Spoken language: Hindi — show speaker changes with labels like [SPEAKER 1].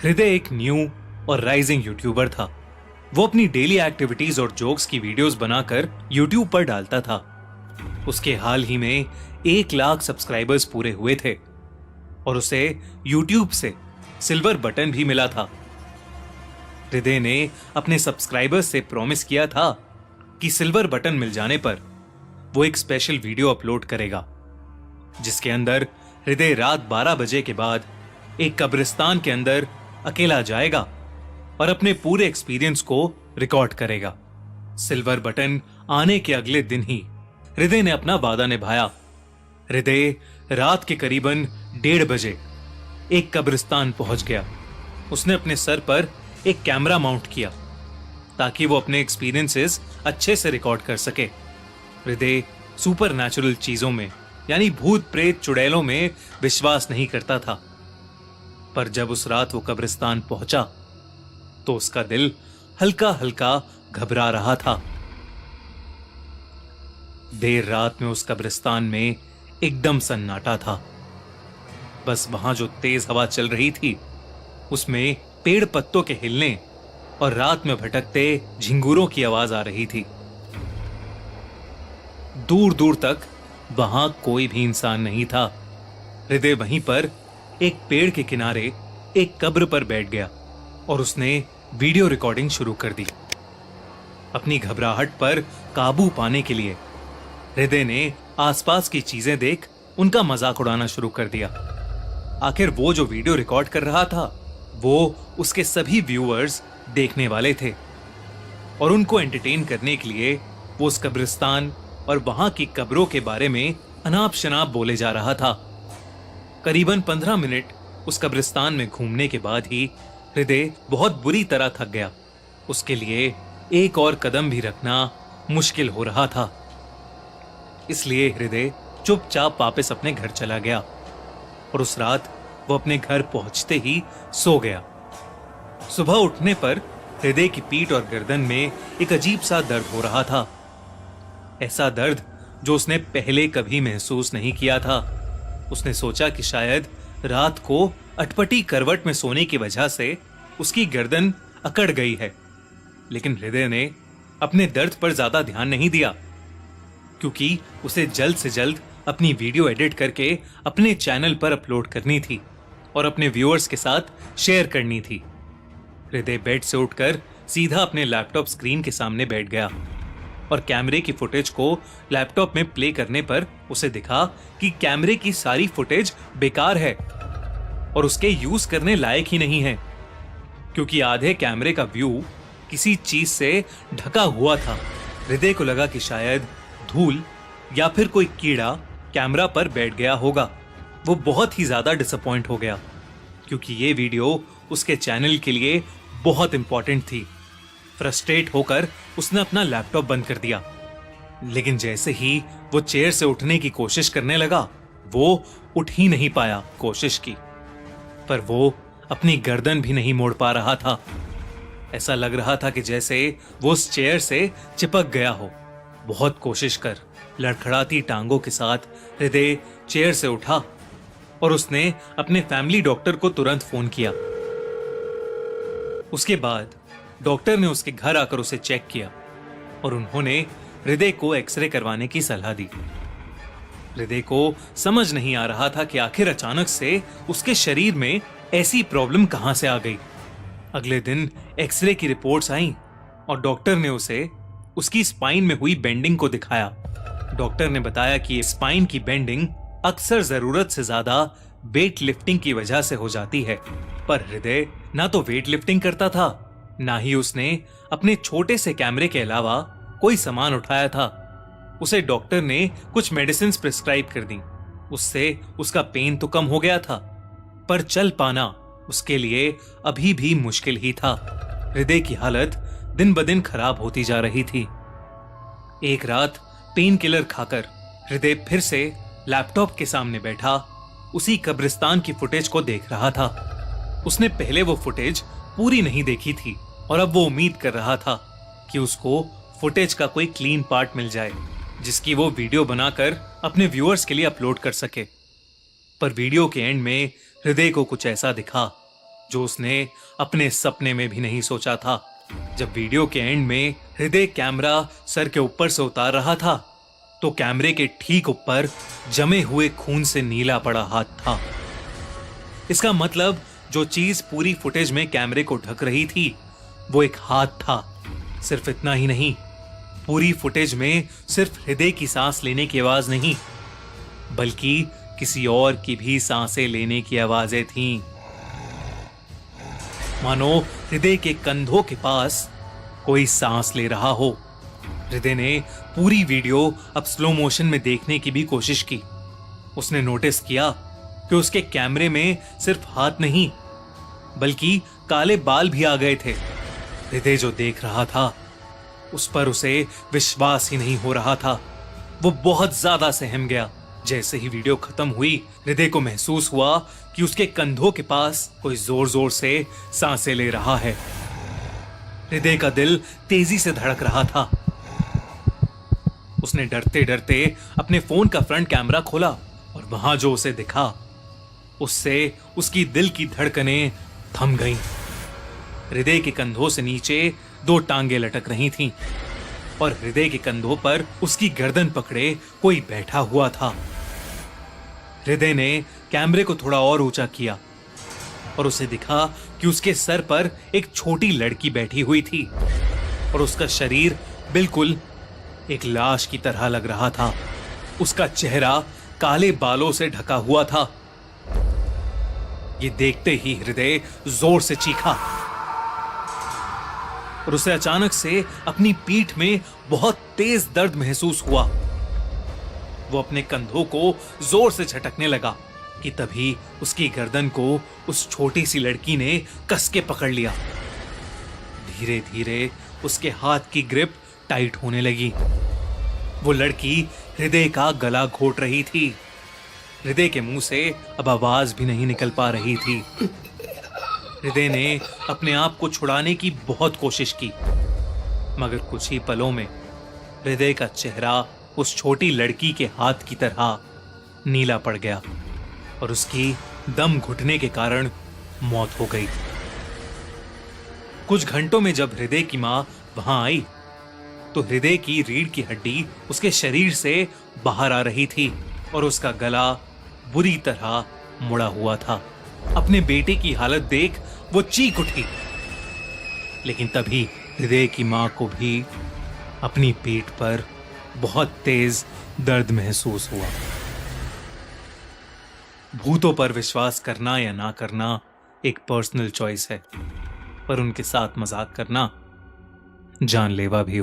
[SPEAKER 1] हृदय एक न्यू और राइजिंग यूट्यूबर था। वो अपनी डेली एक्टिविटीज और जोक्स की वीडियोस बनाकर यूट्यूब पर डालता था। उसके हाल ही में 1 लाख सब्सक्राइबर्स पूरे हुए थे और उसे यूट्यूब से सिल्वर बटन भी मिला था। हृदय ने अपने सब्सक्राइबर्स से प्रॉमिस किया था कि सिल्वर बटन मिल जाने पर वो एक स्पेशल वीडियो अपलोड करेगा, जिसके अंदर हृदय रात 12 बजे के बाद एक कब्रिस्तान के अंदर अकेला जाएगा और अपने पूरे एक्सपीरियंस को रिकॉर्ड करेगा। सिल्वर बटन आने के अगले दिन ही हृदय ने अपना वादा निभाया। हृदय रात के करीबन 1:30 बजे एक कब्रिस्तान पहुंच गया। उसने अपने सर पर एक कैमरा माउंट किया ताकि वो अपने एक्सपीरियंसेस अच्छे से रिकॉर्ड कर सके। हृदय सुपर नेचुरल चीजों में यानी भूत प्रेत चुड़ैलों में विश्वास नहीं करता था, पर जब उस रात वो कब्रिस्तान पहुंचा तो उसका दिल हल्का हल्का घबरा रहा था। देर रात में उस कब्रिस्तान में एकदम सन्नाटा था। बस वहां जो तेज हवा चल रही थी उसमें पेड़ पत्तों के हिलने और रात में भटकते झिंगूरों की आवाज आ रही थी। दूर दूर तक वहां कोई भी इंसान नहीं था। हृदय वहीं पर एक पेड़ के किनारे एक कब्र पर बैठ गया और उसने वीडियो रिकॉर्डिंग शुरू कर दी। अपनी घबराहट पर काबू पाने के लिए हृदय ने आसपास की चीजें देख उनका मजाक उड़ाना शुरू कर दिया। आखिर वो जो वीडियो रिकॉर्ड कर रहा था वो उसके सभी व्यूअर्स देखने वाले थे और उनको एंटरटेन करने के लिए वो उस कब्रिस्तान और वहां की कब्रों के बारे में अनाप शनाप बोले जा रहा था। करीबन 15 मिनट उस कब्रिस्तान में घूमने के बाद ही हृदय बहुत बुरी तरह थक गया। उसके लिए एक और कदम भी रखना मुश्किल हो रहा था। इसलिए हृदय चुपचाप वापस अपने घर चला गया और उस रात वो अपने घर पहुंचते ही सो गया। सुबह उठने पर हृदय की पीठ और गर्दन में एक अजीब सा दर्द हो रहा था। ऐसा दर्द जो उसने पहले कभी महसूस नहीं किया था। उसने सोचा कि शायद रात को अटपटी करवट में सोने की वजह से उसकी गर्दन अकड़ गई है, लेकिन हृदय ने अपने दर्द पर ज्यादा ध्यान नहीं दिया क्योंकि उसे जल्द से जल्द अपनी वीडियो एडिट करके अपने चैनल पर अपलोड करनी थी और अपने व्यूअर्स के साथ शेयर करनी थी। हृदय बेड से उठकर सीधा अपने लैपटॉप स्क्रीन के सामने बैठ गया और कैमरे की फुटेज को लैपटॉप में प्ले करने पर उसे दिखा कि कैमरे की सारी फुटेज बेकार है और उसके यूज करने लायक ही नहीं है, क्योंकि आधे कैमरे का व्यू किसी चीज से ढका हुआ था। हृदय को लगा कि शायद धूल या फिर कोई कीड़ा कैमरा पर बैठ गया होगा। वो बहुत ही ज्यादा डिसअपॉइंट हो गया क्योंकि ये वीडियो उसके चैनल के लिए बहुत इंपॉर्टेंट थी। फ्रस्ट्रेट होकर उसने अपना लैपटॉप बंद कर दिया, लेकिन जैसे ही वो चेयर से उठने की कोशिश करने लगा वो उठ ही नहीं पाया। कोशिश की पर वो अपनी गर्दन भी नहीं मोड़ पा रहा था। ऐसा लग रहा था कि जैसे वो उस चेयर से चिपक गया हो। बहुत कोशिश कर लड़खड़ाती टांगों के साथ हृदय चेयर से उठा और उसने अपने फैमिली डॉक्टर को तुरंत फोन किया। उसके बाद डॉक्टर ने उसके घर आकर उसे चेक किया और उन्होंने हृदय को एक्सरे करवाने की सलाह दी। हृदय को समझ नहीं आ रहा था कि आखिर अचानक से उसके शरीर में ऐसी प्रॉब्लम कहां से आ गई। अगले दिन एक्सरे की रिपोर्ट्स आईं और डॉक्टर ने उसे उसकी स्पाइन में हुई बेंडिंग को दिखाया। डॉक्टर ने बताया कि स्पाइन की बेंडिंग अक्सर जरूरत से ज्यादा वेट लिफ्टिंग की वजह से हो जाती है, पर हृदय ना तो वेट लिफ्टिंग करता था ना ही उसने अपने छोटे से कैमरे के अलावा कोई सामान उठाया था। उसे डॉक्टर ने कुछ मेडिसिन प्रिस्क्राइब कर दी। उससे उसका पेन तो कम हो गया था, पर चल पाना उसके लिए अभी भी मुश्किल ही था। हृदय की हालत दिन ब दिन खराब होती जा रही थी। एक रात पेन किलर खाकर हृदय फिर से लैपटॉप के सामने बैठा उसी कब्रिस्तान की फुटेज को देख रहा था। उसने पहले वो फुटेज पूरी नहीं देखी थी और अब वो उम्मीद कर रहा था कि उसको फुटेज का कोई क्लीन पार्ट मिल जाए जिसकी वो वीडियो बनाकर अपने व्यूअर्स के लिए अपलोड कर सके। पर वीडियो के एंड में हृदय को कुछ ऐसा दिखा जो उसने अपने सपने में भी नहीं सोचा था। जब वीडियो के एंड में हृदय कैमरा सर के ऊपर से उतार रहा था, तो कैमरे के ठीक ऊपर जमे हुए खून से नीला पड़ा हाथ था। इसका मतलब जो चीज पूरी फुटेज में कैमरे को ढक रही थी, वो एक हाथ था। सिर्फ इतना ही नहीं, पूरी फुटेज में सिर्फ हृदय की सांस लेने की आवाज नहीं, बल्कि किसी और की भी सांसें लेने की आवाजें थीं। मानो हृदय के कंधों के पास कोई सांस ले रहा हो। हृदय ने पूरी वीडियो अब स्लो मोशन में देखने की भी कोशिश की। उसने नोटिस किया कि उसके कैमरे में सिर्फ हाथ नहीं, बल्कि काले बाल भी आ गए थे। हृदय जो देख रहा था, उस पर उसे विश्वास ही नहीं हो रहा था। वो बहुत ज्यादा सहम गया। जैसे ही वीडियो खत्म हुई, हृदय को महसूस हुआ कि उसके कंधों के पास कोई जोर जोर से सांसें ले रहा है। हृदय का दिल तेजी से धड़क रहा था। उसने डरते डरते अपने फोन का फ्रंट कैमरा खोला और वहां जो उसे दिखा, उससे उसकी दिल की धड़कनें थम गईं। हृदय के कंधों से नीचे 2 टांगे लटक रही थीं और हृदय के कंधों पर उसकी गर्दन पकड़े कोई बैठा हुआ था। हृदय ने कैमरे को थोड़ा और ऊंचा किया और उसे दिखा कि उसके सर पर एक छोटी लड़की बैठी हुई थी और उसका शरीर बिल्कुल एक लाश की तरह लग रहा था। उसका चेहरा काले बालों से ढका हुआ था। ये देखते ही हृदय जोर से चीखा और उसे अचानक से अपनी पीठ में बहुत तेज दर्द महसूस हुआ। वो अपने कंधों को जोर से झटकने लगा कि तभी उसकी गर्दन को उस छोटी सी लड़की ने कस के पकड़ लिया। धीरे धीरे उसके हाथ की ग्रिप टाइट होने लगी। वो लड़की हृदय का गला घोट रही थी। हृदय के मुंह से अब आवाज भी नहीं निकल पा रही थी। हृदय ने अपने आप को छुड़ाने की बहुत कोशिश की, मगर कुछ ही पलों में हृदय का चेहरा उस छोटी लड़की के हाथ की तरह नीला पड़ गया और उसकी दम घुटने के कारण मौत हो गई। कुछ घंटों में जब हृदय की मां वहां आई, तो हृदय की रीढ़ की हड्डी उसके शरीर से बाहर आ रही थी और उसका गला बुरी तरह मुड़ा हुआ था। अपने बेटे की हालत देख वो चीख उठी, लेकिन तभी हृदय की मां को भी अपनी पीठ पर बहुत तेज दर्द महसूस हुआ। भूतों पर विश्वास करना या ना करना एक पर्सनल चॉइस है, पर उनके साथ मजाक करना जानलेवा भी हो।